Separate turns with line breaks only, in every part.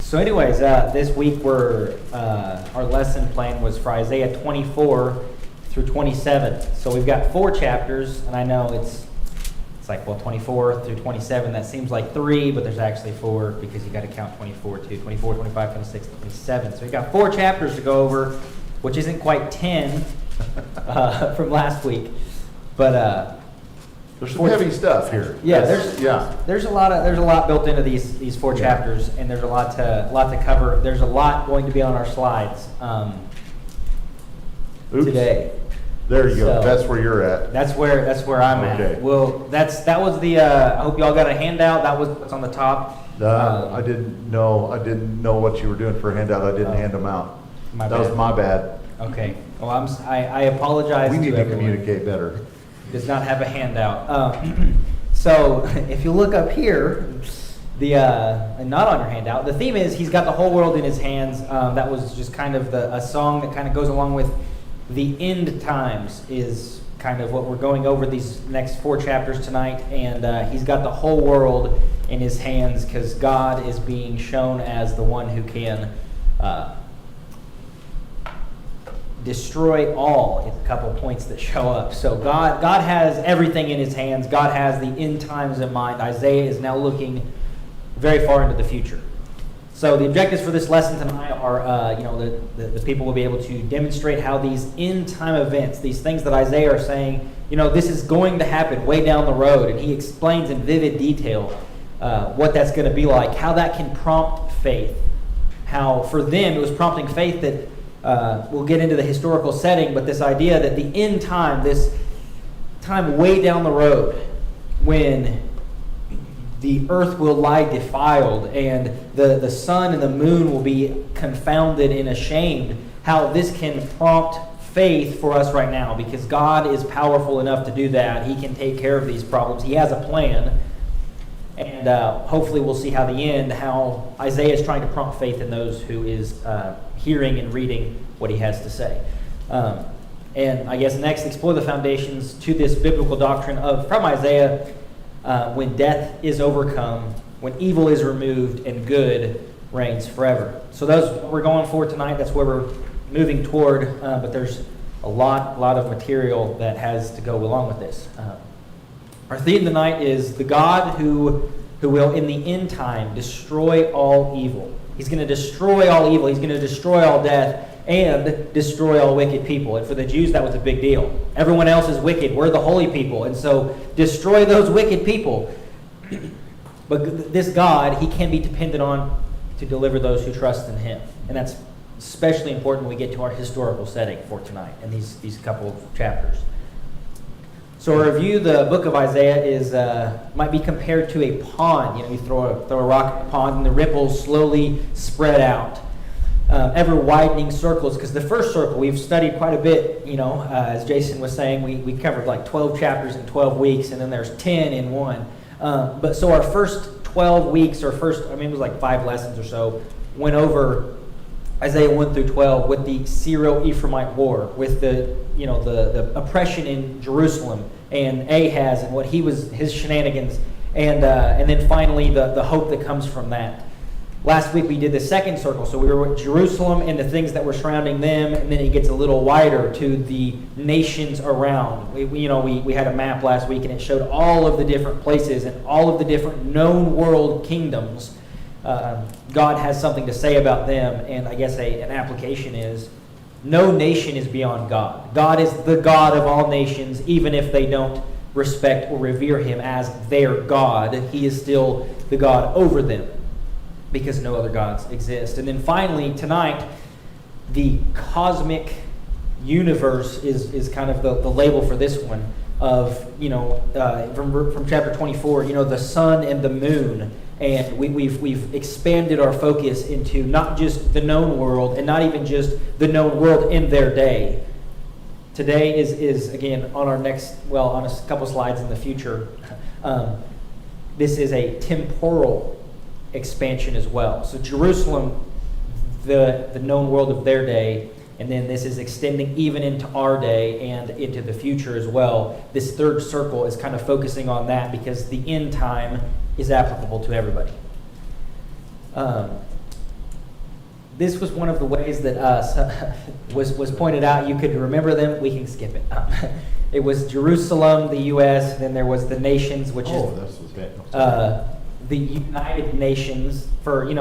So anyways, this week our lesson plan was for Isaiah 24 through 27. So we've got 4 chapters, and I know it's like, well, 24 through 27, that seems like 3, but there's actually 4 because you got to count 24 too. 24, 25, 26, 27. So we've got 4 chapters to go over, which isn't quite 10 from last week, but
there's some heavy stuff here.
Yeah, there's a lot built into these 4 chapters, and there's a lot to cover. There's a lot going to be on our slides today.
There you go. That's where you're at.
That's where I'm at. Well, that was the. I hope y'all got a handout. That was what's on the top.
I didn't know what you were doing for a handout. I didn't hand them out. That was my bad.
Okay. Well, I apologize.
We need to
everyone.
communicate better.
Does not have a handout. So if you look up here, and not on your handout, the theme is He's got the whole world in His hands. That was just kind of a song that kind of goes along with the end times is kind of what we're going over these next 4 chapters tonight. And He's got the whole world in His hands because God is being shown as the one who can destroy all. It's a couple points that show up. So God has everything in His hands. God has the end times in mind. Isaiah is now looking very far into the future. So the objectives for this lesson tonight are, the people will be able to demonstrate how these end time events, these things that Isaiah are saying, this is going to happen way down the road, and he explains in vivid detail what that's going to be like, how that can prompt faith, how for them it was prompting faith that we'll get into the historical setting, but this idea that the end time, this time way down the road, when the earth will lie defiled and the sun and the moon will be confounded and ashamed, how this can prompt faith for us right now, because God is powerful enough to do that. He can take care of these problems. He has a plan. And hopefully we'll see how Isaiah is trying to prompt faith in those who is hearing and reading what he has to say. And I guess next, explore the foundations to this biblical doctrine from Isaiah, when death is overcome, when evil is removed, and good reigns forever. So that's what we're going for tonight. That's where we're moving toward, but there's a lot of material that has to go along with this. Our theme tonight is the God who will, in the end time, destroy all evil. He's going to destroy all evil. He's going to destroy all death and destroy all wicked people. And for the Jews, that was a big deal. Everyone else is wicked. We're the holy people. And so destroy those wicked people. But this God, He can be depended on to deliver those who trust in Him. And that's especially important when we get to our historical setting for tonight and these couple of chapters. So a review, the book of Isaiah might be compared to a pond. You throw a rock in a pond and the ripples slowly spread out. Ever widening circles, because the first circle we've studied quite a bit, as Jason was saying, we covered like 12 chapters in 12 weeks, and then there's 10 in one. But so our first 12 weeks, it was like 5 lessons or so, went over Isaiah 1 through 12 with the Syro-Ephraimite war, with the oppression in Jerusalem and Ahaz and his shenanigans, and then finally the hope that comes from that. Last week we did the second circle, so we were with Jerusalem and the things that were surrounding them, and then it gets a little wider to the nations around. We had a map last week, and it showed all of the different places and all of the different known world kingdoms. God has something to say about them, and I guess an application is no nation is beyond God. God is the God of all nations, even if they don't respect or revere Him as their God. He is still the God over them, because no other gods exist. And then finally, tonight, the cosmic universe is kind of the label for this one of, from chapter 24, the sun and the moon. And we've expanded our focus into not just the known world, and not even just the known world in their day. Today is again, on a couple slides in the future, this is a temporal expansion as well. So Jerusalem, the known world of their day, and then this is extending even into our day and into the future as well. This third circle is kind of focusing on that because the end time is applicable to everybody. this was one of the ways that was pointed out. You could remember them. We can skip it. It was Jerusalem, the U.S., then there was the nations, which the United Nations. For,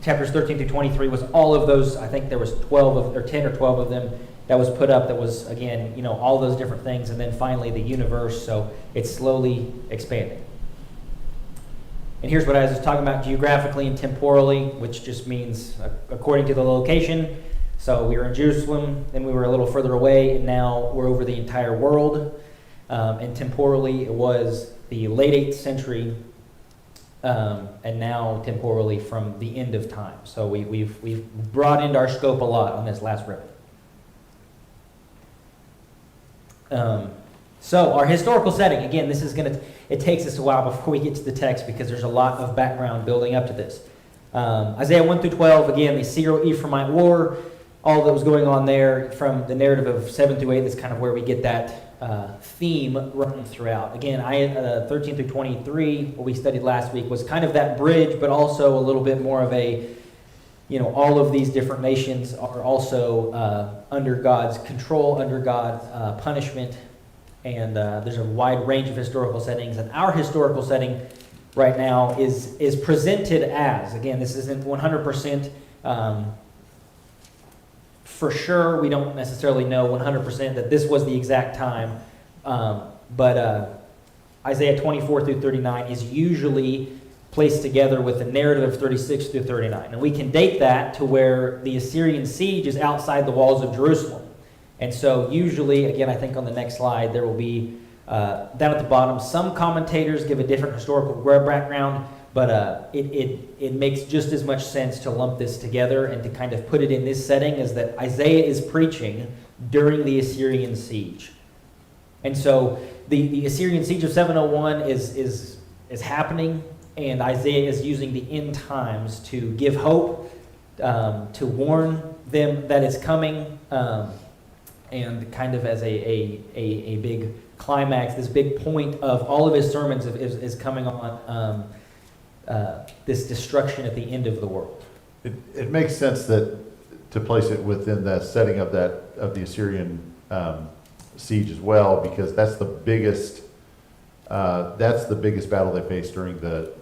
chapters 13 through 23 was all of those. I think there was 10 or 12 of them that was put up. That was, again, all those different things. And then finally the universe. So it's slowly expanding. And here's what I was talking about geographically and temporally, which just means according to the location. So we were in Jerusalem, then we were a little further away, and now we're over the entire world. And temporally, it was the late 8th century, and now temporally from the end of time. So we've broadened our scope a lot on this last ribbon. So our historical setting, again, it takes us a while before we get to the text because there's a lot of background building up to this. Isaiah 1 through 12, again, the Syro-Ephraimite War, all that was going on there from the narrative of 7 through 8, that's kind of where we get that theme running throughout. Again, 13 through 23, what we studied last week, was kind of that bridge, but also a little bit more of a, all of these different nations are also under God's control, under God's punishment, and there's a wide range of historical settings. And our historical setting right now is presented as, again, this isn't 100% for sure. We don't necessarily know 100% that this was the exact time, but Isaiah 24 through 39 is usually placed together with the narrative of 36 through 39. And we can date that to where the Assyrian siege is outside the walls of Jerusalem. And so usually, again, I think on the next slide, there will be, down at the bottom, some commentators give a different historical background, but it makes just as much sense to lump this together and to kind of put it in this setting as that Isaiah is preaching during the Assyrian siege. And so the Assyrian siege of 701 is happening, and Isaiah is using the end times to give hope, to warn them that it's coming, and kind of as a big climax, this big point of all of his sermons is coming on this destruction at the end of the world.
It makes sense that to place it within the setting of the Assyrian siege as well, because that's the biggest battle they faced during the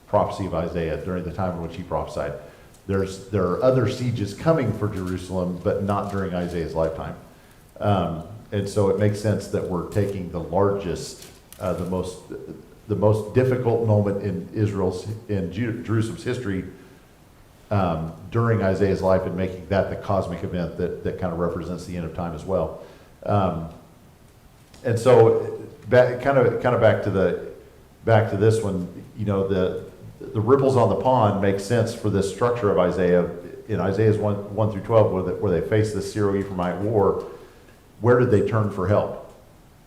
prophecy of Isaiah, during the time in which he prophesied. There are other sieges coming for Jerusalem, but not during Isaiah's lifetime. And so it makes sense that we're taking the largest, the most difficult moment in Jerusalem's history during Isaiah's life, and making that the cosmic event that kind of represents the end of time as well. And so back to this one, the ripples on the pond make sense for this structure of Isaiah. In Isaiah's 1 through 12, where they face this Syro-Ephraimite war, where did they turn for help?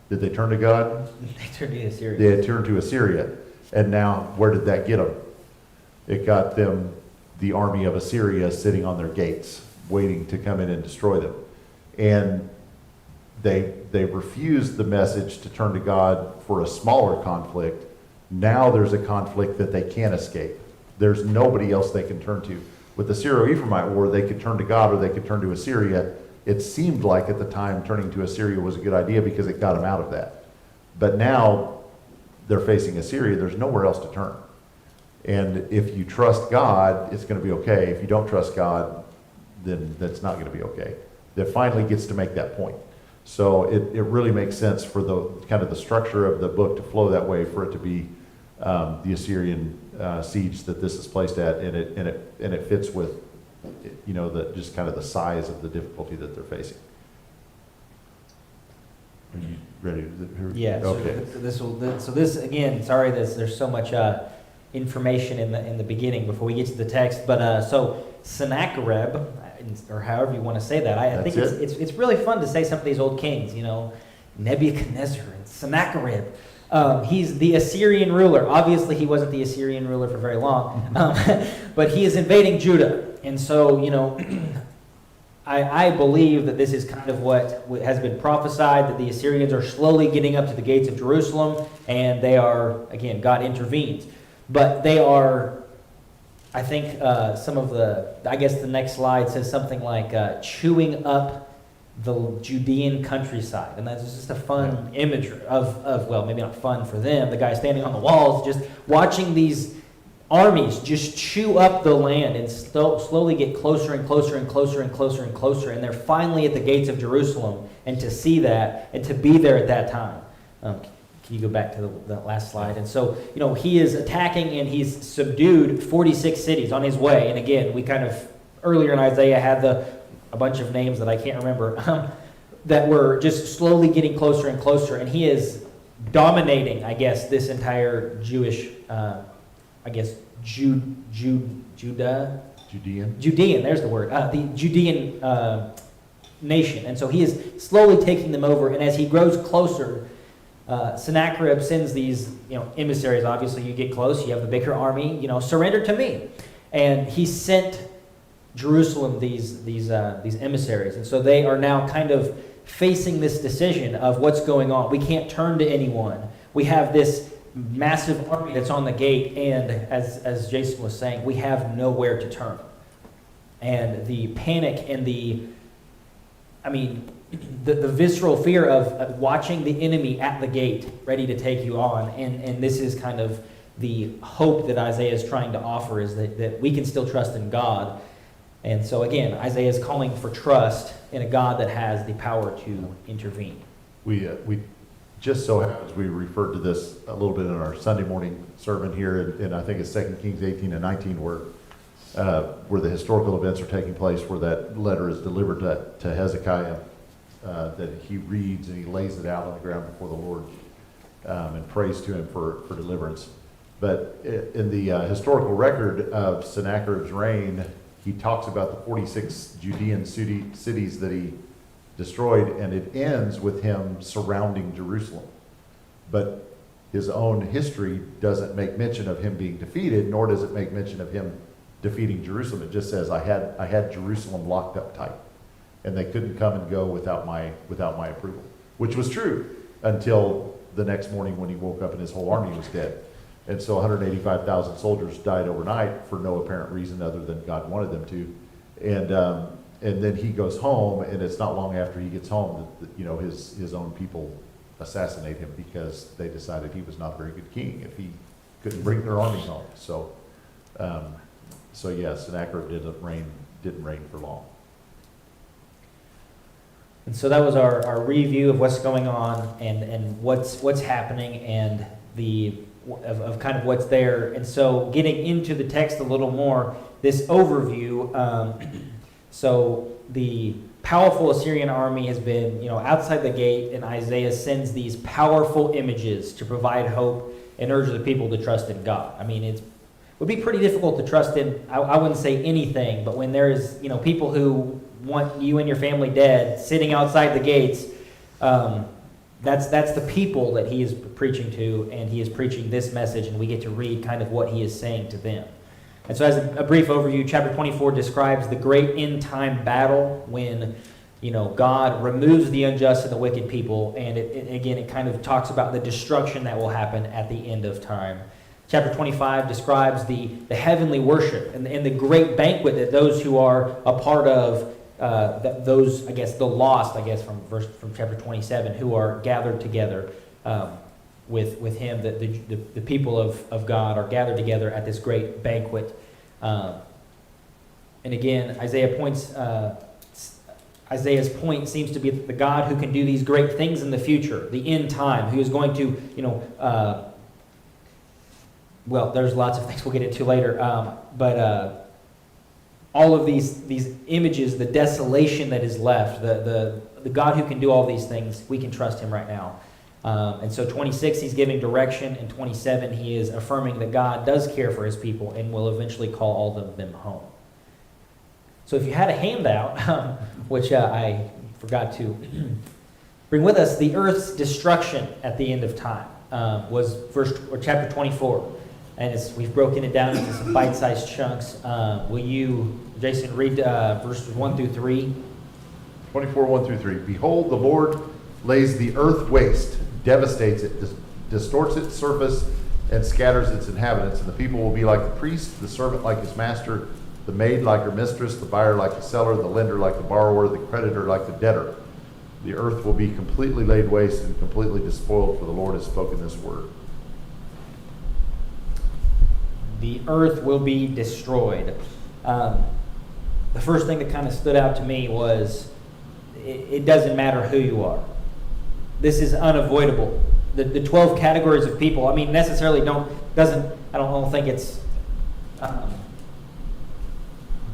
Did they turn to God?
They turned to Assyria.
They had turned to Assyria. And now, where did that get them? It got them the army of Assyria sitting on their gates, waiting to come in and destroy them. And they refused the message to turn to God for a smaller conflict. Now there's a conflict that they can't escape. There's nobody else they can turn to. With the Syro-Ephraimite war, they could turn to God or they could turn to Assyria. It seemed like at the time turning to Assyria was a good idea because it got them out of that. But now they're facing Assyria. There's nowhere else to turn. And if you trust God, it's going to be okay. If you don't trust God, then that's not going to be okay. That finally gets to make that point. So it really makes sense for the kind of the structure of the book to flow that way, for it to be the Assyrian siege that this is placed at, and it fits with just kind of the size of the difficulty that they're facing. Are you ready to?
Yeah.
Okay.
So this again. Sorry, there's so much information in the beginning before we get to the text. But so Sennacherib, or however you want to say that, I think it's really fun to say some of these old kings. Nebuchadnezzar and Sennacherib. He's the Assyrian ruler. Obviously, he wasn't the Assyrian ruler for very long, but he is invading Judah. And so, I believe that this is kind of what has been prophesied, that the Assyrians are slowly getting up to the gates of Jerusalem, and they are, again, God intervenes. But they are I think some of I guess the next slide says something like chewing up the Judean countryside. And that's just a fun image of, well, maybe not fun for them, the guy standing on the walls, just watching these armies just chew up the land and slowly get closer and closer and closer and closer and closer. And they're finally at the gates of Jerusalem. And to see that and to be there at that time. Can you go back to the last slide? And so, he is attacking and he's subdued 46 cities on his way. And again, we kind of, earlier in Isaiah, had a bunch of names that I can't remember, that were just slowly getting closer and closer. And he is dominating, I guess, this entire Jewish, Judean, there's the word, the Judean nation. And so he is slowly taking them over. And as he grows closer, Sennacherib sends these, emissaries. Obviously, you get close, you have the bigger army, surrender to me. And he sent Jerusalem these emissaries. And so they are now kind of facing this decision of what's going on. We can't turn to anyone. We have this massive army that's on the gate, and as Jason was saying, we have nowhere to turn. And the panic and the visceral fear of watching the enemy at the gate ready to take you on. And this is kind of the hope that Isaiah is trying to offer, is that we can still trust in God. And so again, Isaiah is calling for trust in a God that has the power to intervene. We
just so happens we referred to this a little bit in our Sunday morning sermon here, and I think it's 2 Kings 18 and 19 where the historical events are taking place, where that letter is delivered to Hezekiah, that he reads and he lays it out on the ground before the Lord and prays to him for deliverance. But in the historical record of Sennacherib's reign, he talks about the 46 Judean cities that he destroyed, and it ends with him surrounding Jerusalem. But his own history doesn't make mention of him being defeated, nor does it make mention of him defeating Jerusalem. It just says, I had Jerusalem locked up tight, and they couldn't come and go without my approval, which was true until the next morning when he woke up and his whole army was dead. And so 185,000 soldiers died overnight for no apparent reason other than God wanted them to. And then he goes home, and it's not long after he gets home that his own people assassinate him because they decided he was not a very good king if he couldn't bring their armies home. So yes, Sennacherib didn't reign for long.
And so that was our review of what's going on and what's happening and of kind of what's there. And so getting into the text a little more, this overview, so the powerful Assyrian army has been, outside the gate, and Isaiah sends these powerful images to provide hope and urge the people to trust in God. I mean, it would be pretty difficult to trust in, I wouldn't say anything, but when there is, people who want you and your family dead sitting outside the gates, that's the people that he is preaching to, and he is preaching this message, and we get to read kind of what he is saying to them. And so as a brief overview, chapter 24 describes the great end-time battle when, God removes the unjust and the wicked people, and it kind of talks about the destruction that will happen at the end of time. Chapter 25 describes the heavenly worship and the great banquet that those who are a part of, those, I guess, the lost, from chapter 27, who are gathered together with him, the people of God are gathered together at this great banquet. And again, Isaiah's point seems to be that the God who can do these great things in the future, the end time, who is going to, well, there's lots of things we'll get into later, but all of these images, the desolation that is left, the God who can do all these things, we can trust him right now. And so 26, he's giving direction, and 27, he is affirming that God does care for his people and will eventually call all of them home. So if you had a handout, which I forgot to bring with us, the earth's destruction at the end of time was chapter 24. And we've broken it down into some bite-sized chunks. Will you, Jason, read verses 1 through 3?
24, 1 through 3. Behold, the Lord lays the earth waste, devastates it, distorts its surface, and scatters its inhabitants. And the people will be like the priest, the servant like his master, the maid like her mistress, the buyer like the seller, the lender like the borrower, the creditor like the debtor. The earth will be completely laid waste and completely despoiled, for the Lord has spoken this word.
The earth will be destroyed. The first thing that kind of stood out to me was it doesn't matter who you are. This is unavoidable. The 12 categories of people, I mean, necessarily I don't think it's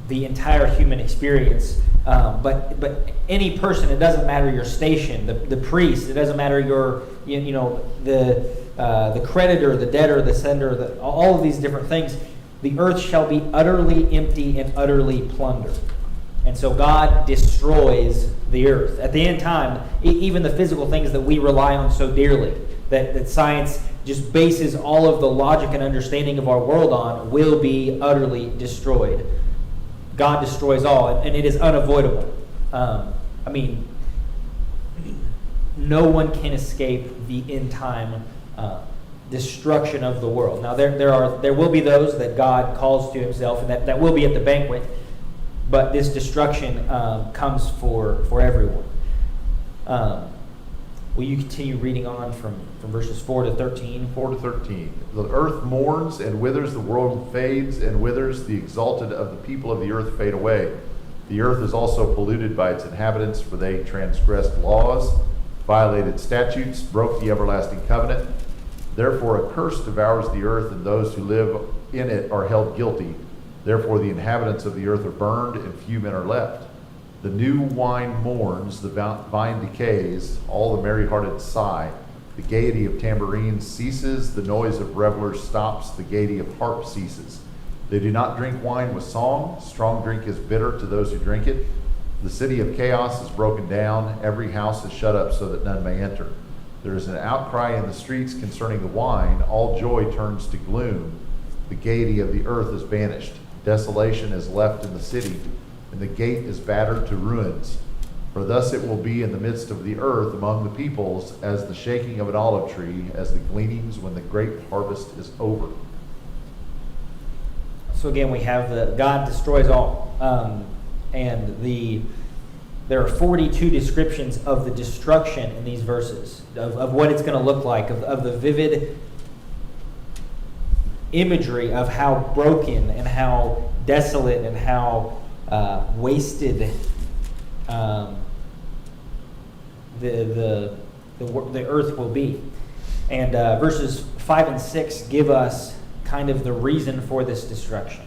the entire human experience, but any person, it doesn't matter your station, the priest, it doesn't matter your, the creditor, the debtor, the sender, all of these different things. The earth shall be utterly empty and utterly plundered. And so God destroys the earth. At the end time, even the physical things that we rely on so dearly, that science just bases all of the logic and understanding of our world on, will be utterly destroyed. God destroys all, and it is unavoidable. No one can escape the end time destruction of the world. Now, there will be those that God calls to himself, and that will be at the banquet, but this destruction comes for everyone. Will you continue reading on from verses 4 to 13?
4 to 13. The earth mourns and withers, the world fades and withers, the exalted of the people of the earth fade away. The earth is also polluted by its inhabitants, for they transgressed laws, violated statutes, broke the everlasting covenant. Therefore a curse devours the earth, and those who live in it are held guilty. Therefore the inhabitants of the earth are burned, and few men are left. The new wine mourns, the vine decays, all the merry-hearted sigh. The gaiety of tambourines ceases, the noise of revelers stops, the gaiety of harp ceases. They do not drink wine with song, strong drink is bitter to those who drink it. The city of chaos is broken down, every house is shut up so that none may enter. There is an outcry in the streets concerning the wine, all joy turns to gloom. The gaiety of the earth is banished, desolation is left in the city, and the gate is battered to ruins. For thus it will be in the midst of the earth among the peoples, as the shaking of an olive tree, as the gleanings when the grape harvest is over.
So again, we have God destroys all, and there are 42 descriptions of the destruction in these verses, of what it's going to look like, of the vivid imagery of how broken and how desolate and how wasted the earth will be. And verses 5 and 6 give us kind of the reason for this destruction.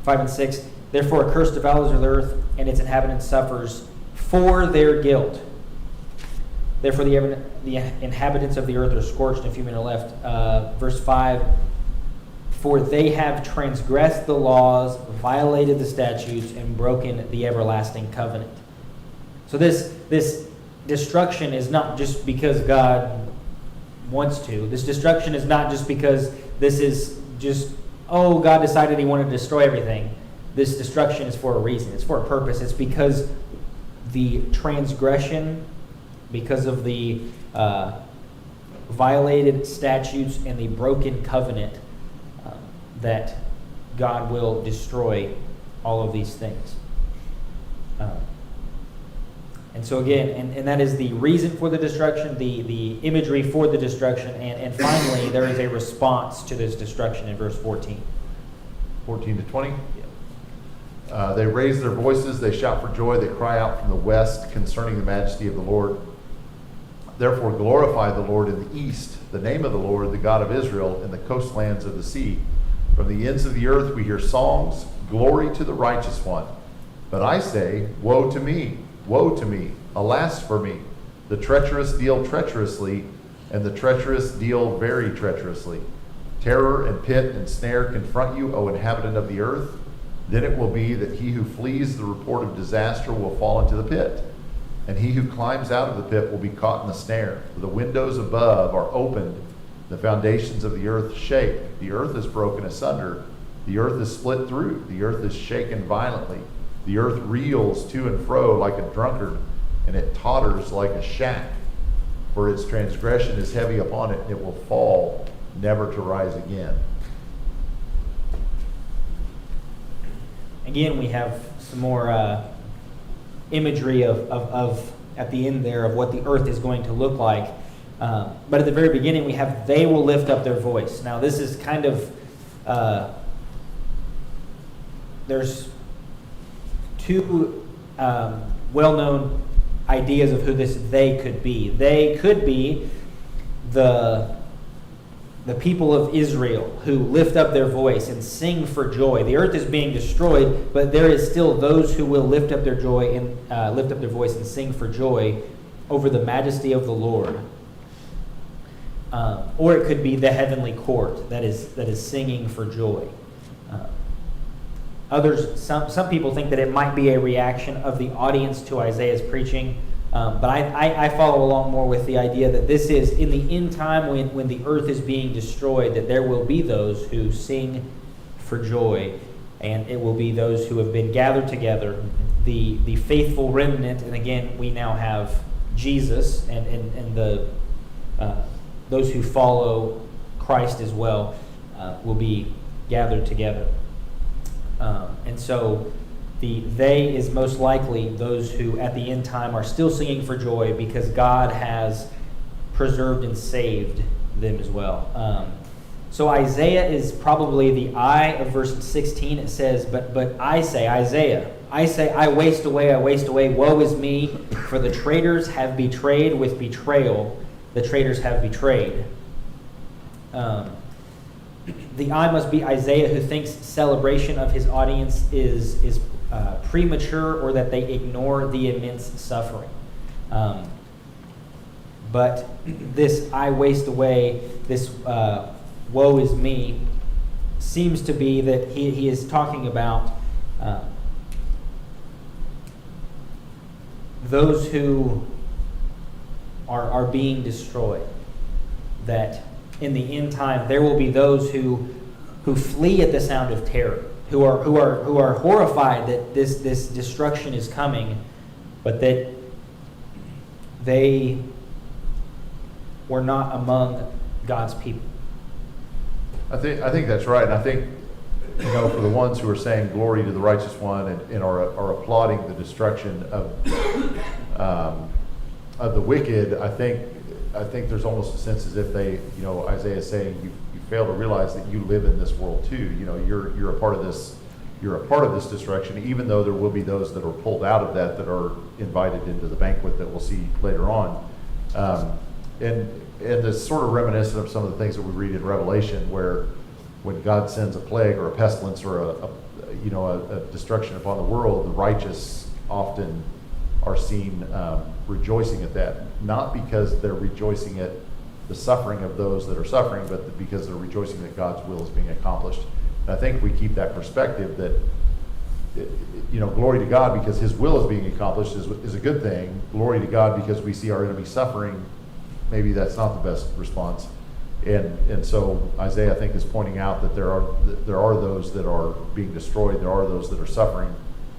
5 and 6, therefore a curse devours the earth, and its inhabitants suffers for their guilt. Therefore the inhabitants of the earth are scorched, and few men are left. Verse 5, for they have transgressed the laws, violated the statutes, and broken the everlasting covenant. So this destruction is not just because God wants to. This destruction is not just because this is just, God decided he wanted to destroy everything. This destruction is for a reason. It's for a purpose. It's because the transgression, because of the violated statutes and the broken covenant, that God will destroy all of these things. And so again, and that is the reason for the destruction, the imagery for the destruction, and finally there is a response to this destruction in verse 14.
14 to 20? Yeah. They raise their voices, they shout for joy, they cry out from the west concerning the majesty of the Lord. Therefore glorify the Lord in the east, the name of the Lord, the God of Israel, in the coastlands of the sea. From the ends of the earth we hear songs, glory to the righteous one. But I say, woe to me, alas for me. The treacherous deal treacherously, and the treacherous deal very treacherously. Terror and pit and snare confront you, O inhabitant of the earth. Then it will be that he who flees the report of disaster will fall into the pit, and he who climbs out of the pit will be caught in the snare. For the windows above are opened, the foundations of the earth shake. The earth is broken asunder, the earth is split through, the earth is shaken violently. The earth reels to and fro like a drunkard, and it totters like a shack. For its transgression is heavy upon it, and it will fall never to rise again.
Again, we have some more imagery of at the end there of what the earth is going to look like. But at the very beginning, we have, they will lift up their voice. Now, this is kind of, there's two well-known ideas of who this they could be. They could be the people of Israel who lift up their voice and sing for joy. The earth is being destroyed, but there is still those who will lift up their joy and lift up their voice and sing for joy over the majesty of the Lord. Or it could be the heavenly court that is singing for joy. Some people think that it might be a reaction of the audience to Isaiah's preaching. But I follow along more with the idea that this is in the end time when the earth is being destroyed, that there will be those who sing for joy, and it will be those who have been gathered together, the faithful remnant. And again, we now have Jesus and the those who follow Christ as well will be gathered together. And so they is most likely those who at the end time are still singing for joy because God has preserved and saved them as well. So Isaiah is probably the I of verse 16. It says, but I say, Isaiah, I waste away, woe is me, for the traitors have betrayed with betrayal, the traitors have betrayed. The I must be Isaiah, who thinks celebration of his audience is premature, or that they ignore the immense suffering. But this I waste away, this woe is me, seems to be that he is talking about those who are being destroyed. That in the end time there will be those who flee at the sound of terror, who are horrified that this destruction is coming, but that they were not among God's people.
I think that's right. And I think, for the ones who are saying glory to the righteous one and are applauding the destruction of the wicked, I think there's almost a sense as if they, Isaiah is saying, you fail to realize that you live in this world too. You're a part of this. You're a part of this destruction, even though there will be those that are pulled out of that are invited into the banquet that we'll see later on. And it's sort of reminiscent of some of the things that we read in Revelation, where when God sends a plague or a pestilence or a destruction upon the world, the righteous often are seen rejoicing at that, not because they're rejoicing at the suffering of those that are suffering, but because they're rejoicing that God's will is being accomplished. And I think we keep that perspective that, glory to God because his will is being accomplished is a good thing. Glory to God because we see our enemy suffering, maybe that's not the best response. And so Isaiah, I think, is pointing out that there are those that are being destroyed, there are those that are suffering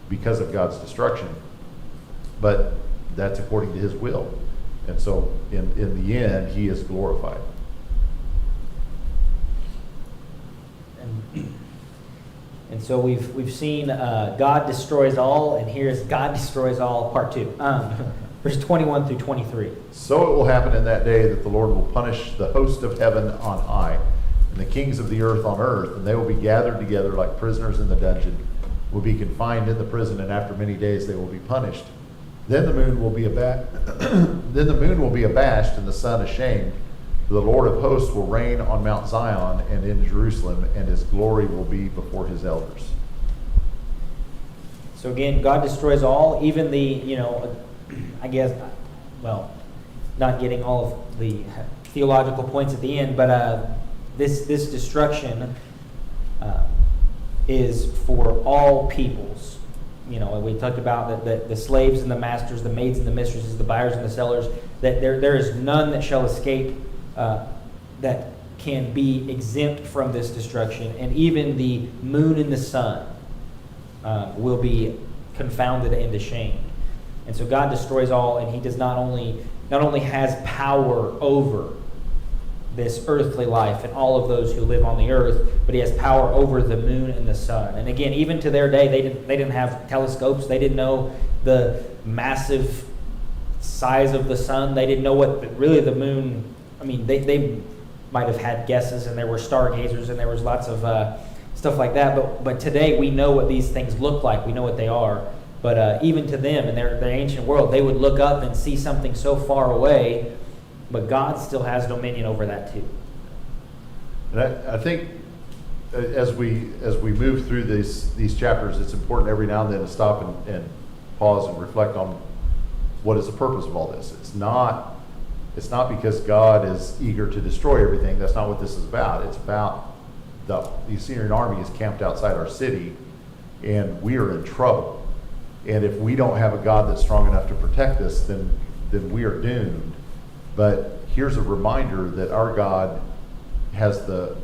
because of God's destruction. But that's according to his will. And so in the end, he is glorified.
And so we've seen God destroys all, and here's God destroys all, part 2. Verse 21 through 23.
So it will happen in that day that the Lord will punish the host of heaven on high, and the kings of the earth on earth, and they will be gathered together like prisoners in the dungeon, will be confined in the prison, and after many days they will be punished. Then the moon will be abashed, and the sun ashamed. For the Lord of hosts will reign on Mount Zion and in Jerusalem, and his glory will be before his elders.
So again, God destroys all, even the, not getting all of the theological points at the end, but this destruction is for all peoples. We talked about that the slaves and the masters, the maids and the mistresses, the buyers and the sellers, that there is none that shall escape, that can be exempt from this destruction. And even the moon and the sun will be confounded and ashamed. And so God destroys all, and he does not only has power over this earthly life and all of those who live on the earth, but he has power over the moon and the sun. And again, even to their day, they didn't have telescopes. They didn't know the massive size of the sun. They didn't know what really the moon, I mean, they might have had guesses, and there were stargazers, and there was lots of stuff like that. But today we know what these things look like. We know what they are. But even to them in their ancient world, they would look up and see something so far away, but God still has dominion over that too.
And I think as we move through these chapters, it's important every now and then to stop and pause and reflect on what is the purpose of all this. It's not because God is eager to destroy everything. That's not what this is about. It's about the Assyrian army is camped outside our city, and we are in trouble. And if we don't have a God that's strong enough to protect us, then we are doomed. But here's a reminder that our God has the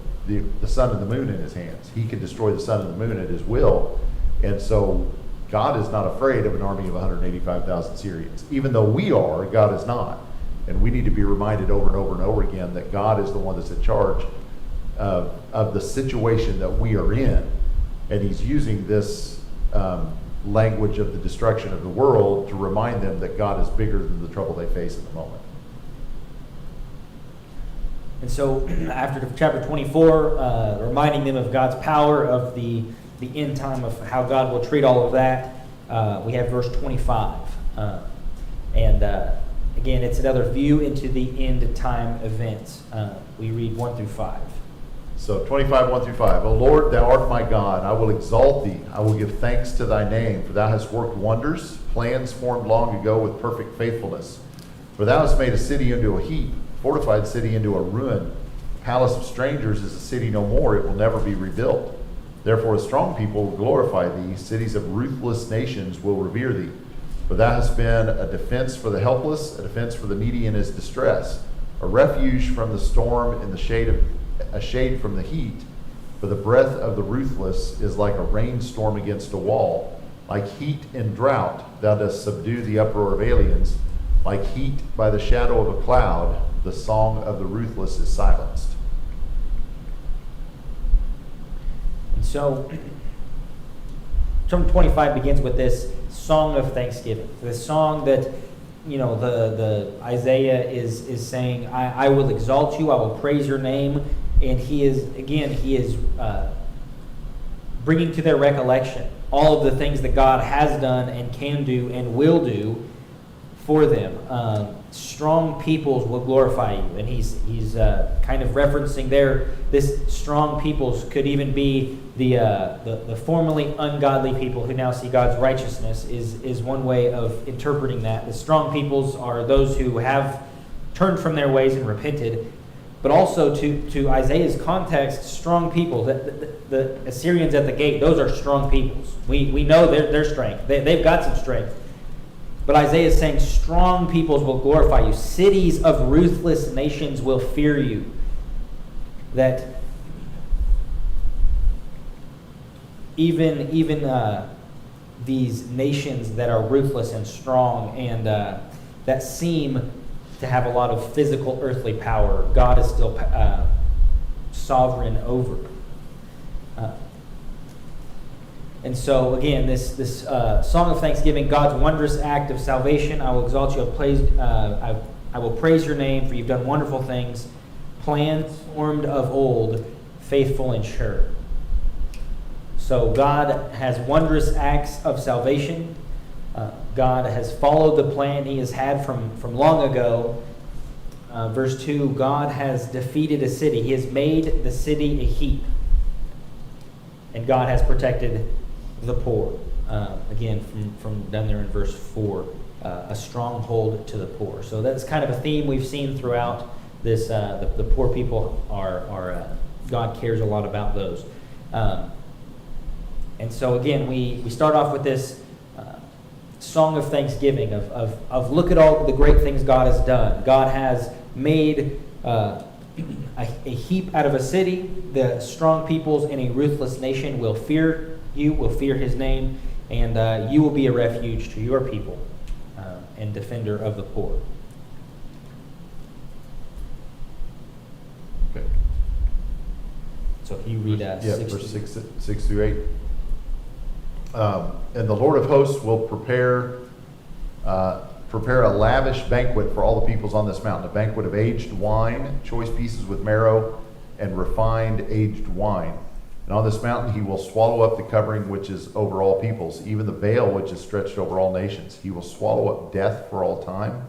sun and the moon in his hands. He can destroy the sun and the moon at his will. And so God is not afraid of an army of 185,000 Syrians. Even though we are, God is not. And we need to be reminded over and over and over again that God is the one that's in charge of the situation that we are in. And he's using this language of the destruction of the world to remind them that God is bigger than the trouble they face in the moment.
And so after chapter 24, reminding them of God's power, of the end time, of how God will treat all of that, we have verse 25. Again, it's another view into the end time events. We read 1 through 5.
So 25, 1 through 5. O Lord, thou art my God. I will exalt thee. I will give thanks to thy name, for thou hast worked wonders, plans formed long ago with perfect faithfulness. For thou hast made a city into a heap, fortified city into a ruin. Palace of strangers is a city no more. It will never be rebuilt. Therefore a strong people will glorify thee. Cities of ruthless nations will revere thee. For thou hast been a defense for the helpless, a defense for the needy in his distress, a refuge from the storm and a shade from the heat. For the breath of the ruthless is like a rainstorm against a wall. Like heat in drought, thou dost subdue the uproar of aliens. Like heat by the shadow of a cloud, the song of the ruthless is silenced.
And so, Psalm 25 begins with this song of thanksgiving. This song that, the Isaiah is saying, I will exalt you, I will praise your name. And he is bringing to their recollection all of the things that God has done and can do and will do for them. Strong peoples will glorify you. And he's kind of referencing this strong peoples could even be the formerly ungodly people who now see God's righteousness is one way of interpreting that. The strong peoples are those who have turned from their ways and repented. But also to Isaiah's context, strong people. The Assyrians at the gate, those are strong peoples. We know their strength. They've got some strength. But Isaiah is saying strong peoples will glorify you. Cities of ruthless nations will fear you. That even these nations that are ruthless and strong and that seem to have a lot of physical earthly power, God is still sovereign over. And so again, this song of thanksgiving, God's wondrous act of salvation. I will exalt you. I will praise your name, for you've done wonderful things. Plans formed of old, faithful and sure. So God has wondrous acts of salvation. God has followed the plan he has had from long ago. Verse 2, God has defeated a city. He has made the city a heap. And God has protected the poor. Again, from down there in verse 4, a stronghold to the poor. So that's kind of a theme we've seen throughout this. The poor people are God cares a lot about those. And so again, we start off with this song of thanksgiving of look at all the great things God has done. God has made a heap out of a city. The strong peoples in a ruthless nation will fear you, will fear his name, and you will be a refuge to your people and defender of the poor. So if you read
Yeah,
6
verse 6 through 8. And the Lord of hosts will prepare a lavish banquet for all the peoples on this mountain, a banquet of aged wine, choice pieces with marrow, and refined aged wine. And on this mountain he will swallow up the covering which is over all peoples, even the veil which is stretched over all nations. He will swallow up death for all time,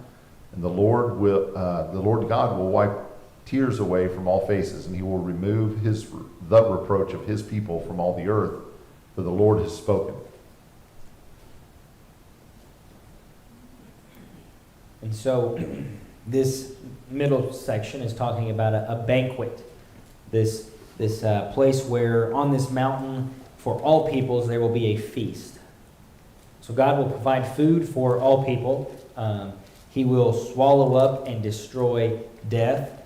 and the Lord God will wipe tears away from all faces, and he will remove the reproach of his people from all the earth, for the Lord has spoken.
And so this middle section is talking about a banquet, this place where on this mountain for all peoples there will be a feast. So God will provide food for all people. He will swallow up and destroy death,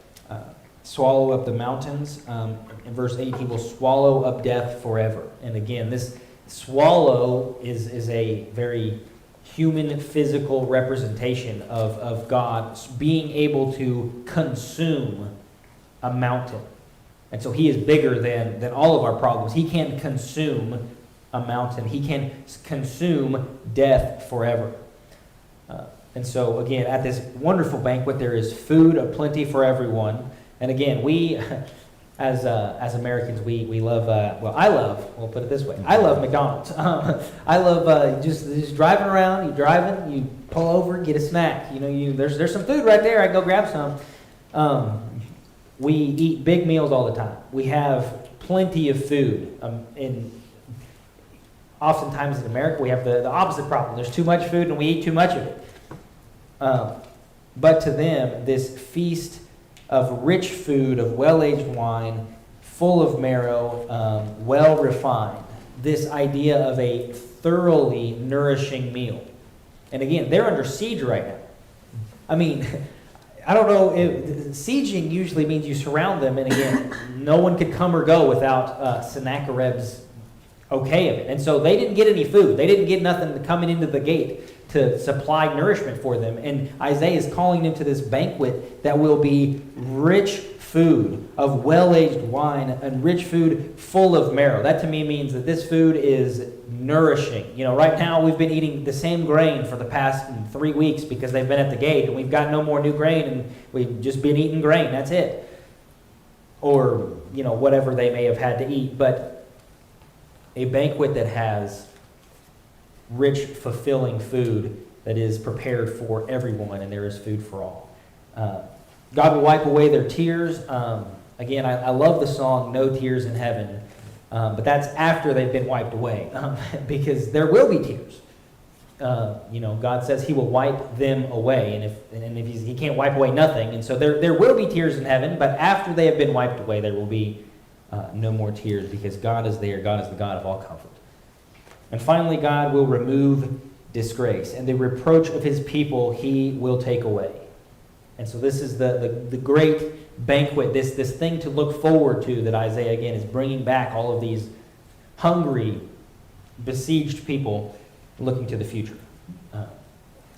swallow up the mountains. In verse 8, he will swallow up death forever. And again, this swallow is a very human physical representation of God being able to consume a mountain. And so he is bigger than all of our problems. He can consume a mountain. He can consume death forever. And so again, at this wonderful banquet, there is food aplenty for everyone. And again, we, as Americans, we love, we'll put it this way, I love McDonald's. I love just driving around, you pull over, get a snack. There's some food right there, I go grab some. We eat big meals all the time. We have plenty of food. Oftentimes in America, we have the opposite problem. There's too much food and we eat too much of it. But to them, this feast of rich food, of well-aged wine, full of marrow, well-refined, this idea of a thoroughly nourishing meal. And again, they're under siege right now. I mean, I don't know, sieging usually means you surround them, and again, no one could come or go without Sennacherib's okay of it. And so they didn't get any food. They didn't get nothing coming into the gate to supply nourishment for them. And Isaiah is calling them to this banquet that will be rich food of well-aged wine and rich food full of marrow. That to me means that this food is nourishing. Right now we've been eating the same grain for the past 3 weeks because they've been at the gate and we've got no more new grain and we've just been eating grain. That's it. Or, whatever they may have had to eat. But a banquet that has rich, fulfilling food that is prepared for everyone, and there is food for all. God will wipe away their tears. Again, I love the song, No Tears in Heaven, but that's after they've been wiped away, because there will be tears. God says he will wipe them away, and if he can't wipe away nothing, and so there will be tears in heaven, but after they have been wiped away, there will be no more tears, because God is there. God is the God of all comfort. And finally, God will remove disgrace, and the reproach of his people he will take away. And so this is the great banquet, this thing to look forward to that Isaiah, again, is bringing back all of these hungry, besieged people looking to the future.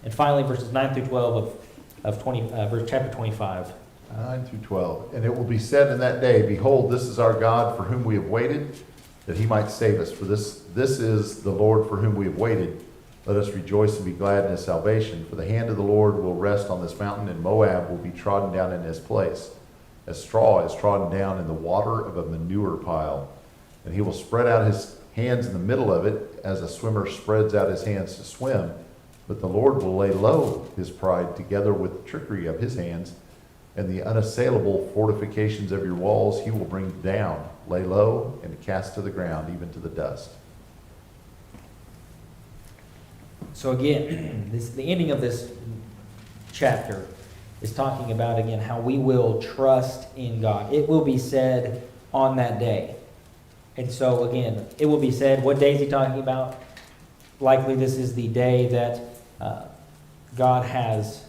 And finally, verses 9 through 12 of chapter 25.
9 through 12. And it will be said in that day, Behold, this is our God for whom we have waited, that he might save us. For this is the Lord for whom we have waited. Let us rejoice and be glad in his salvation. For the hand of the Lord will rest on this mountain, and Moab will be trodden down in his place, as straw is trodden down in the water of a manure pile. And he will spread out his hands in the middle of it, as a swimmer spreads out his hands to swim. But the Lord will lay low his pride together with the trickery of his hands, and the unassailable fortifications of your walls he will bring down, lay low, and cast to the ground, even to the dust.
So again, the ending of this chapter is talking about, again, how we will trust in God. It will be said on that day. And so, again, it will be said, what day is he talking about? Likely this is the day that God has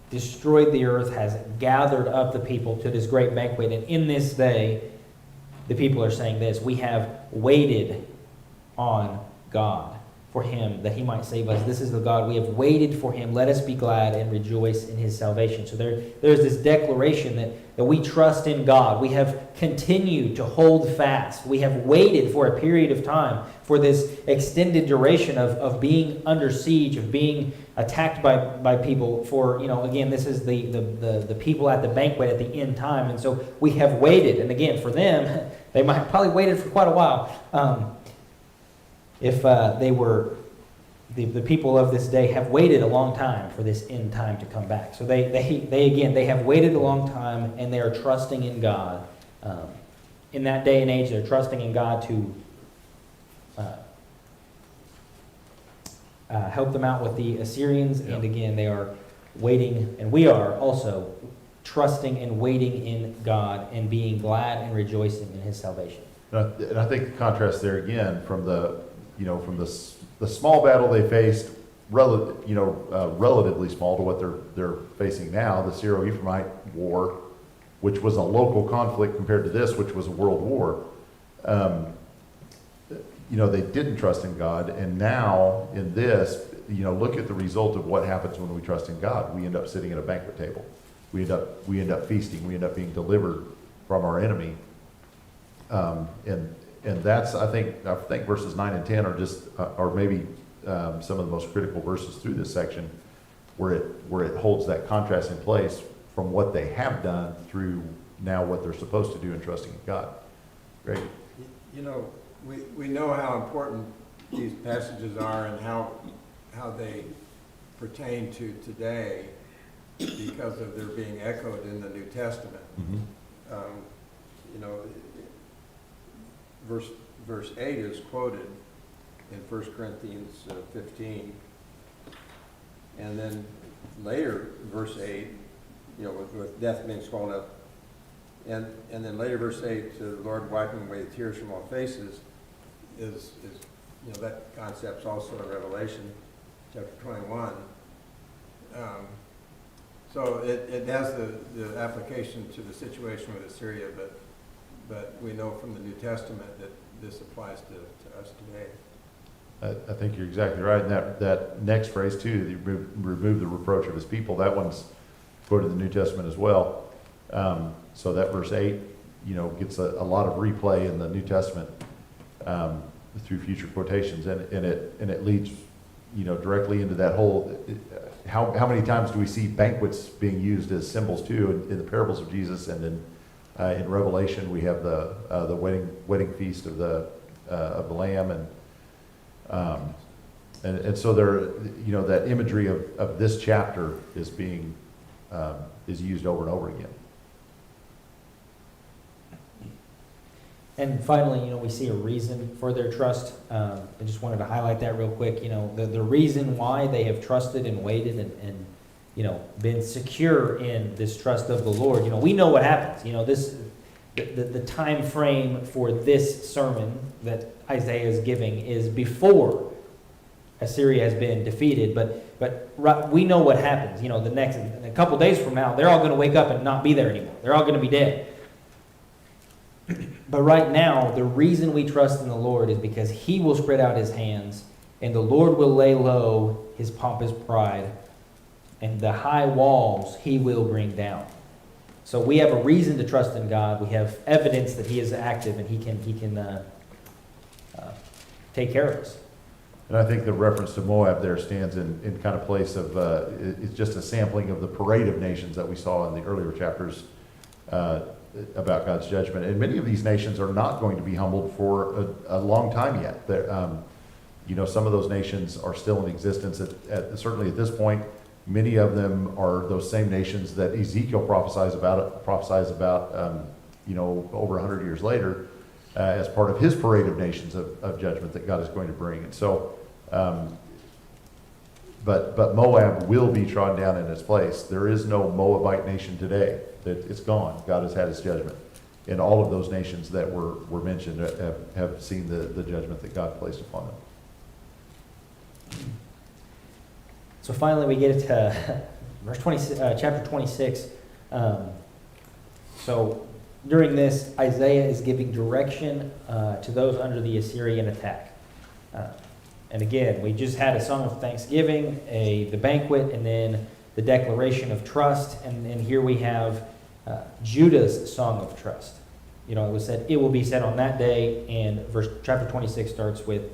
destroyed the earth, has gathered up the people to this great banquet. And in this day, the people are saying this: we have waited on God. for him that he might save us. This is the God. We have waited for him. Let us be glad and rejoice in his salvation. So there's this declaration that we trust in God. We have continued to hold fast. We have waited for a period of time, for this extended duration of being under siege, of being attacked by people. For, again, this is the people at the banquet at the end time. And so we have waited. And again, for them, they might have probably waited for quite a while. If they were, the people of this day have waited a long time for this end time to come back. So they have waited a long time, and they are trusting in God. In that day and age, they're trusting in God to help them out with the Assyrians. Yeah. And again, they are waiting, and we are also trusting and waiting in God and being glad and rejoicing in his salvation.
And I think the contrast there again from the small battle they faced, relatively small to what they're facing now, the Syro-Ephraimite war, which was a local conflict compared to this, which was a world war. They didn't trust in God, and now in this, look at the result of what happens when we trust in God. We end up sitting at a banquet table. We end up feasting. We end up being delivered from our enemy. And that's, I think verses 9 and 10 are maybe some of the most critical verses through this section, where it holds that contrast in place from what they have done through now what they're supposed to do in trusting in God. Great.
We know how important these passages are and how they pertain to today because of their being echoed in the New Testament. Mm-hmm. Verse 8 is quoted in 1 Corinthians 15. And then later, verse 8, with death being swallowed up. And then later, verse 8, the Lord wiping away the tears from all faces is that concept's also in Revelation chapter 21. So it has the application to the situation with Assyria, but we know from the New Testament that this applies to us today.
I think you're exactly right. And that next phrase too, remove the reproach of his people, that one's quoted in the New Testament as well. So that verse 8, gets a lot of replay in the New Testament through future quotations, and it leads, directly into that whole. How many times do we see banquets being used as symbols too in the parables of Jesus, and in Revelation we have the wedding feast of the Lamb, and so there, that imagery of this chapter is being is used over and over again.
And finally, we see a reason for their trust. I just wanted to highlight that real quick. The reason why they have trusted and waited and been secure in this trust of the Lord. We know what happens. The time frame for this sermon that Isaiah is giving is before Assyria has been defeated. But we know what happens. A couple days from now, they're all going to wake up and not be there anymore. They're all going to be dead. But right now, the reason we trust in the Lord is because he will spread out his hands, and the Lord will lay low his pompous pride, and the high walls he will bring down. So we have a reason to trust in God. We have evidence that he is active, and he can take care of us.
And I think the reference to Moab there stands in kind of place of, it's just a sampling of the parade of nations that we saw in the earlier chapters about God's judgment. And many of these nations are not going to be humbled for a long time yet. Some of those nations are still in existence certainly at this point. Many of them are those same nations that Ezekiel prophesies about over 100 years later, as part of his parade of nations of judgment that God is going to bring. And so, but Moab will be trodden down in its place. There is no Moabite nation today. It's gone. God has had his judgment. And all of those nations that were mentioned have seen the judgment that God placed upon them.
So finally we get to chapter 26. So during this, Isaiah is giving direction to those under the Assyrian attack. And again, we just had a song of thanksgiving, the banquet, and then the declaration of trust. And here we have Judah's song of trust. You know, it was said, it will be said on that day, and chapter 26 starts with,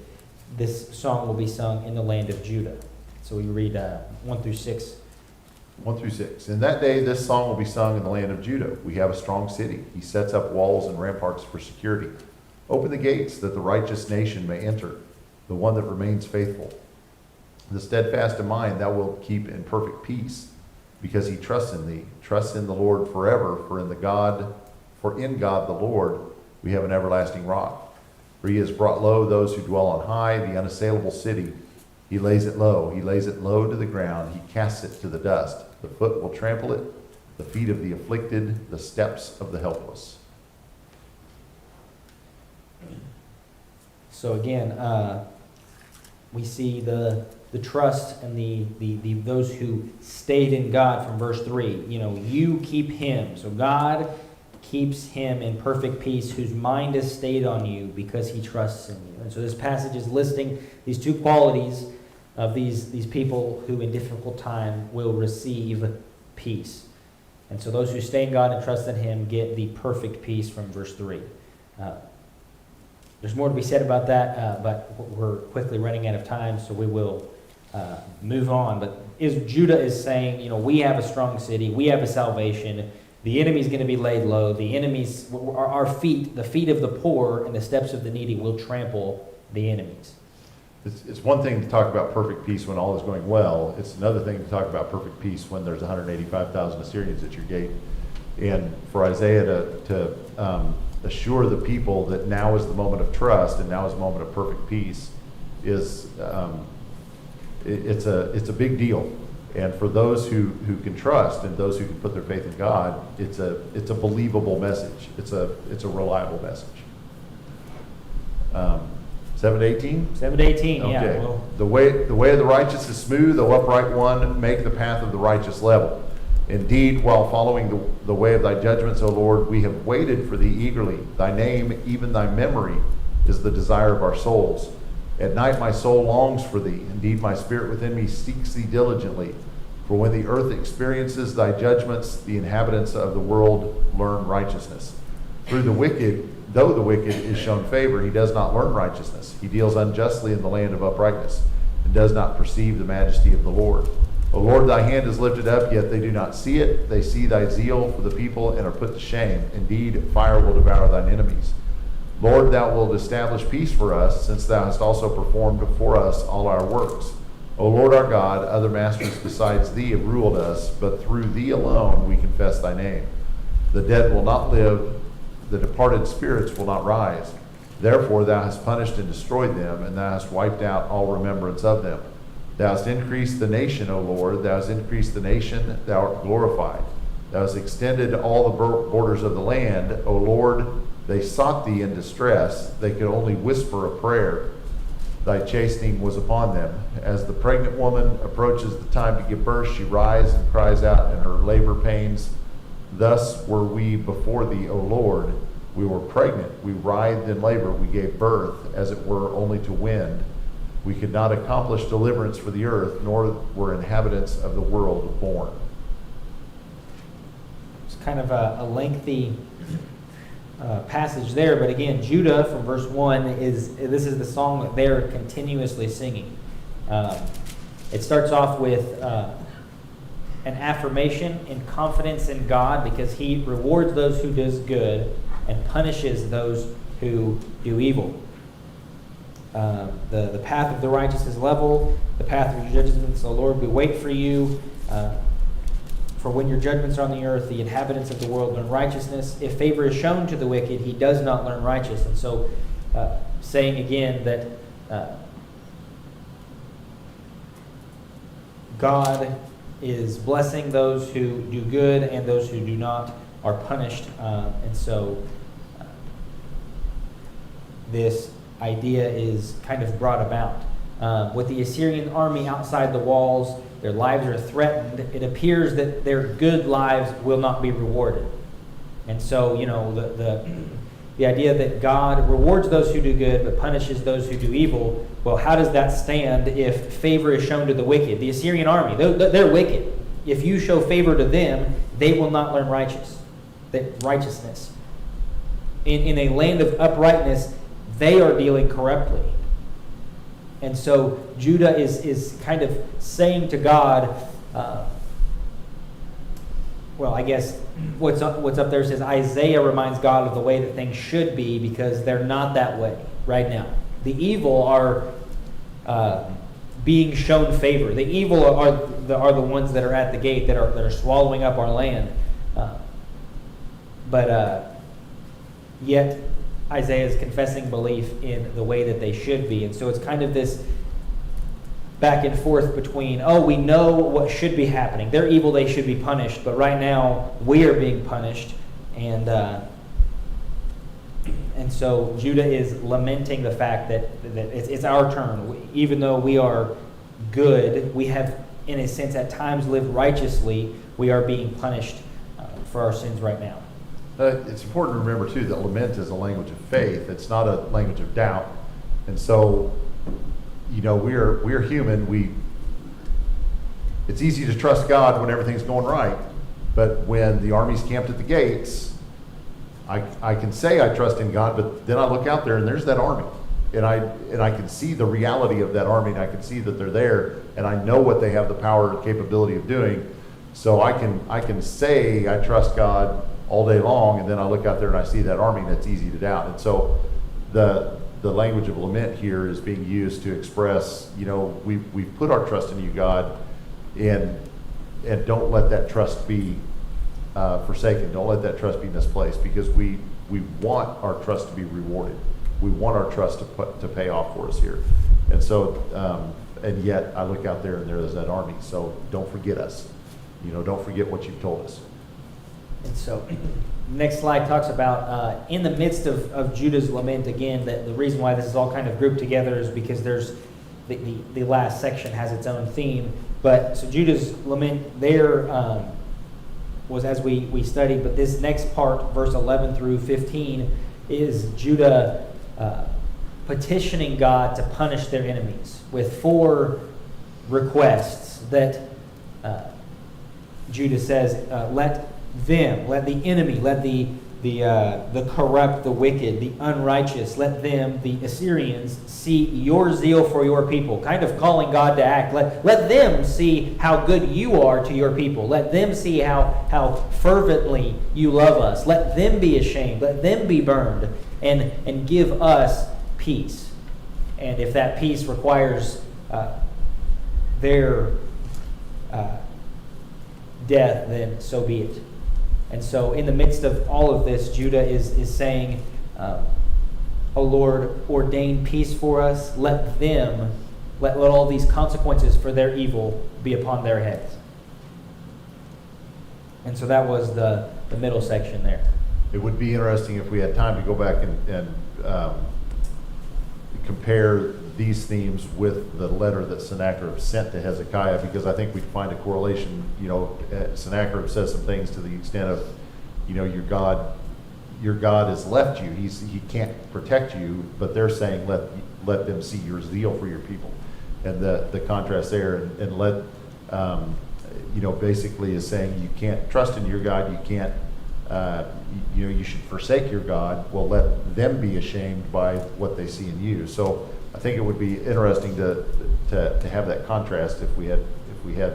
this song will be sung in the land of Judah. So we read 1 through 6.
1 through 6. In that day, this song will be sung in the land of Judah. We have a strong city. He sets up walls and ramparts for security. Open the gates that the righteous nation may enter, the one that remains faithful. The steadfast in mind thou wilt keep in perfect peace, because he trusts in thee. Trust in the Lord forever, for in God the Lord we have an everlasting rock. For he has brought low those who dwell on high, the unassailable city. He lays it low to the ground. He casts it to the dust. The foot will trample it, the feet of the afflicted, the steps of the helpless.
So again, we see the trust and the those who stayed in God from verse 3. You know, you keep him. So God keeps him in perfect peace, whose mind is stayed on you because he trusts in you. And so this passage is listing these two qualities of these people who in difficult time will receive peace. And so those who stay in God and trust in him get the perfect peace from verse 3. There's more to be said about that, but we're quickly running out of time, so we will move on. But Judah is saying, you know, we have a strong city, we have a salvation, the enemy's going to be laid low, the enemies, our feet, the feet of the poor and the steps of the needy will trample the enemies.
It's one thing to talk about perfect peace when all is going well. It's another thing to talk about perfect peace when there's 185,000 Assyrians at your gate. And for Isaiah to assure the people that now is the moment of trust and now is the moment of perfect peace is it's a big deal. And for those who can trust and those who can put their faith in God, it's a believable message. It's a reliable message. 7 to 18?
7 to 18, yeah.
Okay.
Well,
The way of the righteous is smooth, the upright one make the path of the righteous level. Indeed, while following the way of thy judgments, O Lord, we have waited for thee eagerly. Thy name, even thy memory, is the desire of our souls. At night my soul longs for thee. Indeed, my spirit within me seeks thee diligently. For when the earth experiences thy judgments, the inhabitants of the world learn righteousness. Though the wicked is shown favor, he does not learn righteousness. He deals unjustly in the land of uprightness, and does not perceive the majesty of the Lord. O Lord, thy hand is lifted up, yet they do not see it. They see thy zeal for the people and are put to shame. Indeed, fire will devour thine enemies. Lord, thou wilt establish peace for us, since thou hast also performed for us all our works. O Lord our God, other masters besides thee have ruled us, but through thee alone we confess thy name. The dead will not live, the departed spirits will not rise. Therefore thou hast punished and destroyed them, and thou hast wiped out all remembrance of them. Thou hast increased the nation, O Lord, thou hast increased the nation, thou art glorified. Thou hast extended all the borders of the land. O Lord, they sought thee in distress, they could only whisper a prayer. Thy chastening was upon them. As the pregnant woman approaches the time to give birth, she rises and cries out in her labor pains. Thus were we before thee, O Lord. We were pregnant, we writhed in labor, we gave birth, as it were, only to wind. We could not accomplish deliverance for the earth, nor were inhabitants of the world born.
it's kind of a lengthy passage there, but again, Judah from verse 1 this is the song that they're continuously singing. It starts off with an affirmation and confidence in God, because he rewards those who does good and punishes those who do evil. The path of the righteous is level, the path of your judgments, O Lord, we wait for you. For when your judgments are on the earth, the inhabitants of the world learn righteousness. If favor is shown to the wicked, he does not learn righteousness. And so, saying again that God is blessing those who do good, and those who do not are punished. And so, this idea is kind of brought about. With the Assyrian army outside the walls, their lives are threatened. It appears that their good lives will not be rewarded. And so, you know, the idea that God rewards those who do good but punishes those who do evil well, how does that stand if favor is shown to the wicked? The Assyrian army, they're wicked. If you show favor to them, they will not learn righteousness. In a land of uprightness, they are dealing corruptly. And so Judah is kind of saying to God, well, I guess what's up there says Isaiah reminds God of the way that things should be because they're not that way right now. The evil are being shown favor. The evil are the ones that are at the gate that are swallowing up our land. But yet Isaiah is confessing belief in the way that they should be. And so it's kind of this back and forth between, oh, we know what should be happening. They're evil, they should be punished. But right now, we are being punished. And so Judah is lamenting the fact that it's our turn. Even though we are good, we have, in a sense, at times lived righteously, we are being punished for our sins right now.
It's important to remember, too, that lament is a language of faith. It's not a language of doubt. And so, we're human. It's easy to trust God when everything's going right. But when the army's camped at the gates, I can say I trust in God, but then I look out there and there's that army. And I can see the reality of that army, and I can see that they're there, and I know what they have the power and capability of doing. So I can say I trust God all day long, and then I look out there and I see that army, and it's easy to doubt. And so the language of lament here is being used to express, we've put our trust in you, God, and don't let that trust be forsaken. Don't let that trust be misplaced, because we want our trust to be rewarded. We want our trust to pay off for us here. And so, and yet I look out there and there's that army. So don't forget us. Don't forget what you've told us.
And so, next slide talks about in the midst of Judah's lament, again, the reason why this is all kind of grouped together is because there's the last section has its own theme. But so Judah's lament there was as we studied, but this next part, verse 11 through 15, is Judah petitioning God to punish their enemies with 4 requests that Judah says, let the enemy, let the corrupt, the wicked, the unrighteous, let them, the Assyrians, see your zeal for your people. Kind of calling God to act. Let them see how good you are to your people. Let them see how fervently you love us. Let them be ashamed. Let them be burned. And give us peace. And if that peace requires their death, then so be it. And so in the midst of all of this, Judah is saying, O Lord, ordain peace for us. Let all these consequences for their evil be upon their heads. And so that was the middle section there.
It would be interesting if we had time to go back and compare these themes with the letter that Sennacherib sent to Hezekiah, because I think we'd find a correlation. Sennacherib says some things to the extent of, your God has left you. He can't protect you, but they're saying let them see your zeal for your people, and the contrast there, and let basically is saying you can't trust in your God. You can't. You should forsake your God. Well, let them be ashamed by what they see in you. So I think it would be interesting to have that contrast if we had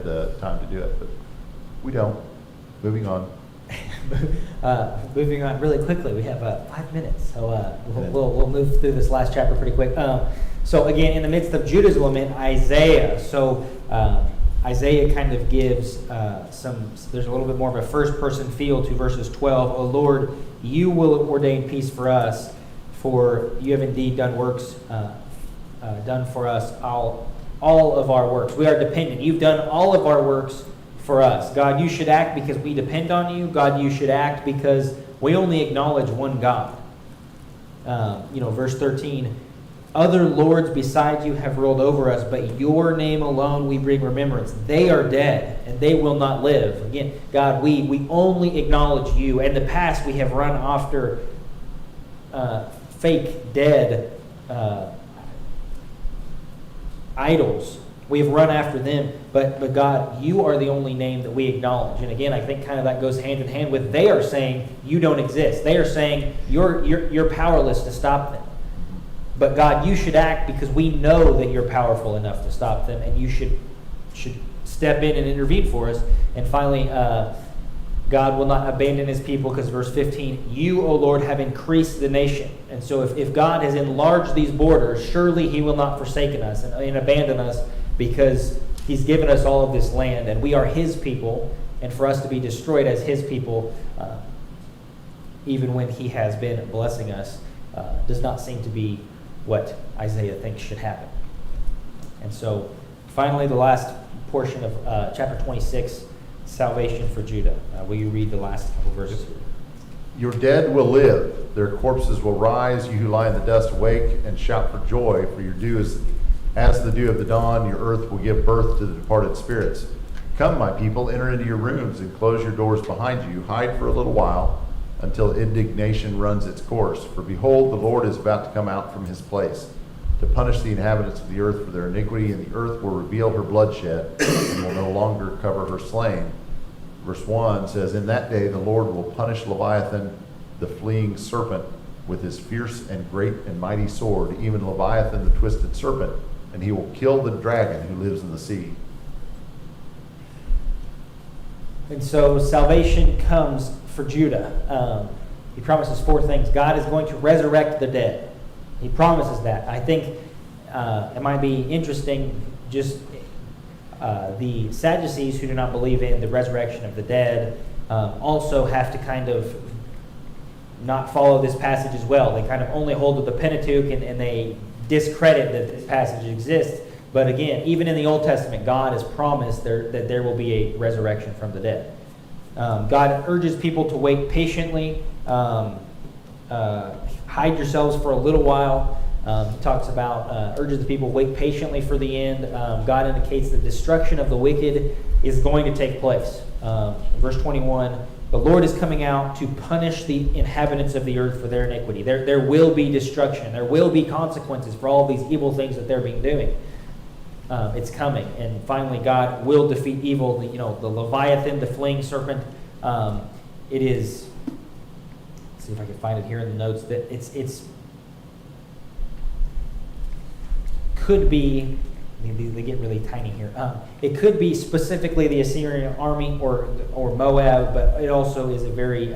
the time to do it, but we don't. Moving on.
Moving on really quickly. We have 5 minutes, so we'll move through this last chapter pretty quick. So again, in the midst of Judah's lament, Isaiah. So Isaiah kind of gives there's a little bit more of a first-person feel to verses 12. O Lord, you will ordain peace for us, for you have indeed done works, done for us all of our works. We are dependent. You've done all of our works for us. God, you should act because we depend on you. God, you should act because we only acknowledge one God. Verse 13, other lords beside you have ruled over us, but your name alone we bring remembrance. They are dead, and they will not live. Again, God, we only acknowledge you. In the past, we have run after fake dead idols. We've run after them, but God, you are the only name that we acknowledge. And again, I think kind of that goes hand in hand with they are saying you don't exist. They are saying you're powerless to stop them. But God, you should act because we know that you're powerful enough to stop them, and you should step in and intervene for us. And finally, God will not abandon his people because verse 15, you, O Lord, have increased the nation. And so if God has enlarged these borders, surely he will not forsake us and abandon us, because he's given us all of this land, and we are his people, and for us to be destroyed as his people, even when he has been blessing us, does not seem to be what Isaiah thinks should happen. And so, finally, the last portion of chapter 26, salvation for Judah. Will you read the last couple verses here?
Your dead will live, their corpses will rise, you who lie in the dust awake and shout for joy, for your dew is as the dew of the dawn, your earth will give birth to the departed spirits. Come, my people, enter into your rooms and close your doors behind you. Hide for a little while until indignation runs its course. For behold, the Lord is about to come out from his place to punish the inhabitants of the earth for their iniquity, and the earth will reveal her bloodshed and will no longer cover her slain. Verse 1 says, in that day the Lord will punish Leviathan, the fleeing serpent, with his fierce and great and mighty sword, even Leviathan, the twisted serpent, and he will kill the dragon who lives in the sea.
And so salvation comes for Judah. He promises four things. God is going to resurrect the dead. He promises that. I think it might be interesting, just the Sadducees, who do not believe in the resurrection of the dead, also have to kind of not follow this passage as well. They kind of only hold to the Pentateuch, and they discredit that this passage exists. But again, even in the Old Testament, God has promised that there will be a resurrection from the dead. God urges people to wait patiently, hide yourselves for a little while. He talks about, urges the people, wait patiently for the end. God indicates the destruction of the wicked is going to take place. Verse 21, the Lord is coming out to punish the inhabitants of the earth for their iniquity. There will be destruction. There will be consequences for all these evil things that they're being doing. It's coming. And finally, God will defeat evil. The Leviathan, the fleeing serpent. It is, let's see if I can find it here in the notes, that it's could be, they get really tiny here. It could be specifically the Assyrian army or Moab, but it also is a very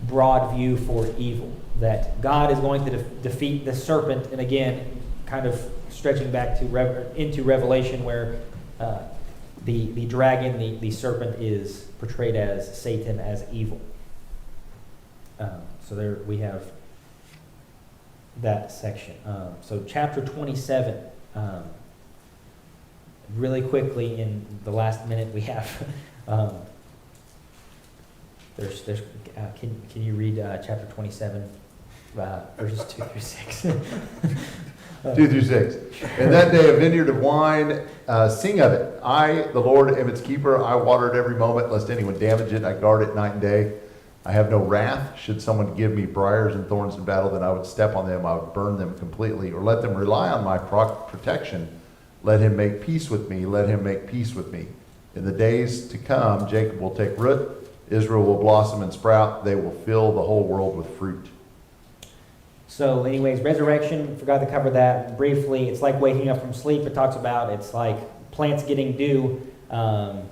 broad view for evil, that God is going to defeat the serpent. And again, kind of stretching back to into Revelation, where the dragon, the serpent, is portrayed as Satan, as evil. So there we have that section. So chapter 27, really quickly in the last minute we have. Can you read chapter 27, verses 2 through 6?
2 through 6. In that day, a vineyard of wine, sing of it. I, the Lord, am its keeper. I water it every moment, lest anyone damage it. I guard it night and day. I have no wrath. Should someone give me briars and thorns in battle, then I would step on them. I would burn them completely, or let them rely on my protection. Let him make peace with me. Let him make peace with me. In the days to come, Jacob will take root. Israel will blossom and sprout. They will fill the whole world with fruit.
So anyways, resurrection, forgot to cover that briefly. It's like waking up from sleep. It talks about it's like plants getting dew. And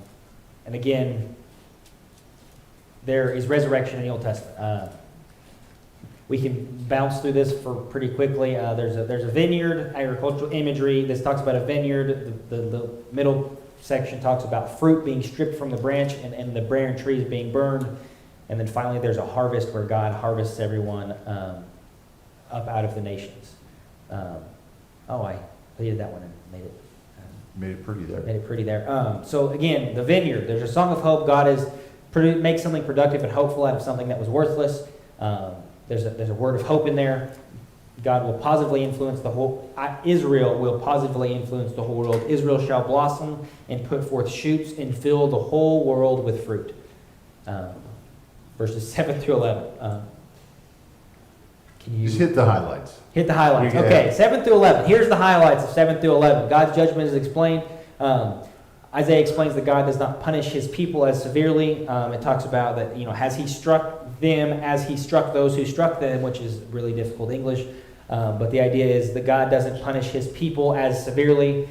again, there is resurrection in the Old Testament. We can bounce through this for pretty quickly. There's a vineyard, agricultural imagery. This talks about a vineyard. The middle section talks about fruit being stripped from the branch and the barren trees being burned. And then finally there's a harvest where God harvests everyone up out of the nations. I deleted that one and made it.
Made it pretty there.
Made it pretty there. So again, the vineyard. There's a song of hope. God is make something productive and hopeful out of something that was worthless. There's a word of hope in there. God will positively influence the whole. Israel will positively influence the whole world. Israel shall blossom and put forth shoots and fill the whole world with fruit. Verses 7 through 11. Can you
Just hit the highlights.
hit the highlights?
You can
Okay,
have-
7 through 11. Here's the highlights of 7 through 11. God's judgment is explained. Isaiah explains that God does not punish his people as severely. It talks about that, has he struck them as he struck those who struck them, which is really difficult English. But the idea is that God doesn't punish his people as severely.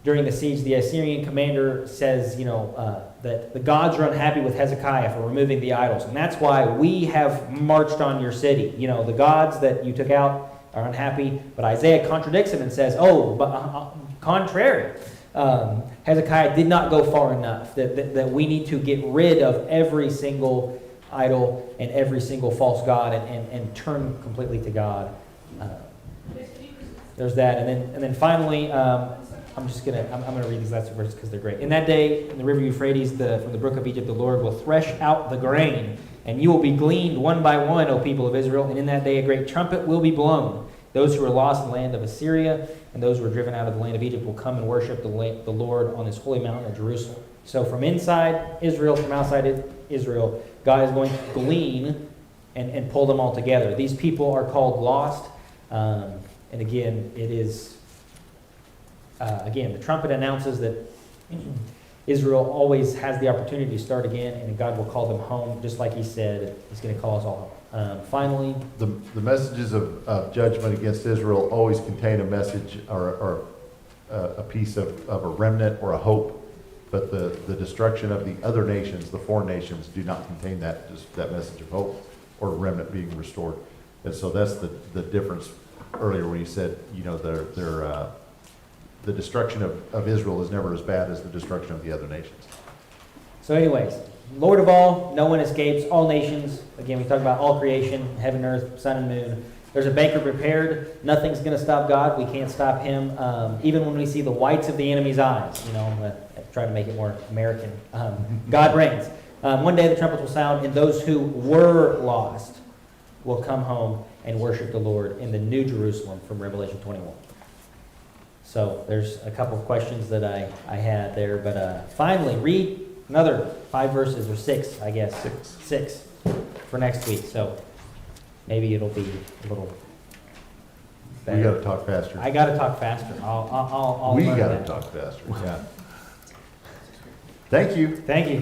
During the siege, the Assyrian commander says, that the gods are unhappy with Hezekiah for removing the idols. And that's why we have marched on your city. The gods that you took out are unhappy. But Isaiah contradicts him and says, contrary. Hezekiah did not go far enough, that we need to get rid of every single idol and every single false god and turn completely to God. There's that. And then finally, I'm gonna read these last two verses because they're great. In that day, in the river Euphrates, from the brook of Egypt, the Lord will thresh out the grain, and you will be gleaned one by one, O people of Israel. And in that day, a great trumpet will be blown. Those who are lost in the land of Assyria and those who are driven out of the land of Egypt will come and worship the Lord on his holy mountain of Jerusalem. So from inside Israel, from outside Israel, God is going to glean and pull them all together. These people are called lost. And again, it is... the trumpet announces that Israel always has the opportunity to start again, and God will call them home, just like he said he's going to call us all home. Finally,
The messages of judgment against Israel always contain a message or a piece of a remnant or a hope, but the destruction of the other nations, the foreign nations, do not contain that message of hope or remnant being restored. And so that's the difference earlier when you said, the destruction of Israel is never as bad as the destruction of the other nations.
so anyways, Lord of all, no one escapes, all nations. Again, we talk about all creation, heaven, earth, sun, and moon. There's a banquet prepared. Nothing's going to stop God. We can't stop him. Even when we see the whites of the enemy's eyes, try to make it more American. God reigns. One day the trumpets will sound, and those who were lost will come home and worship the Lord in the New Jerusalem from Revelation 21. So there's a couple of questions that I had there. But finally, read another 5 verses, or 6, I guess. Six for next week. So maybe it'll be a little better.
We got to talk faster.
I got to talk faster. I'll
We
learn
got to
that.
talk faster. Yeah. Thank you.
Thank you.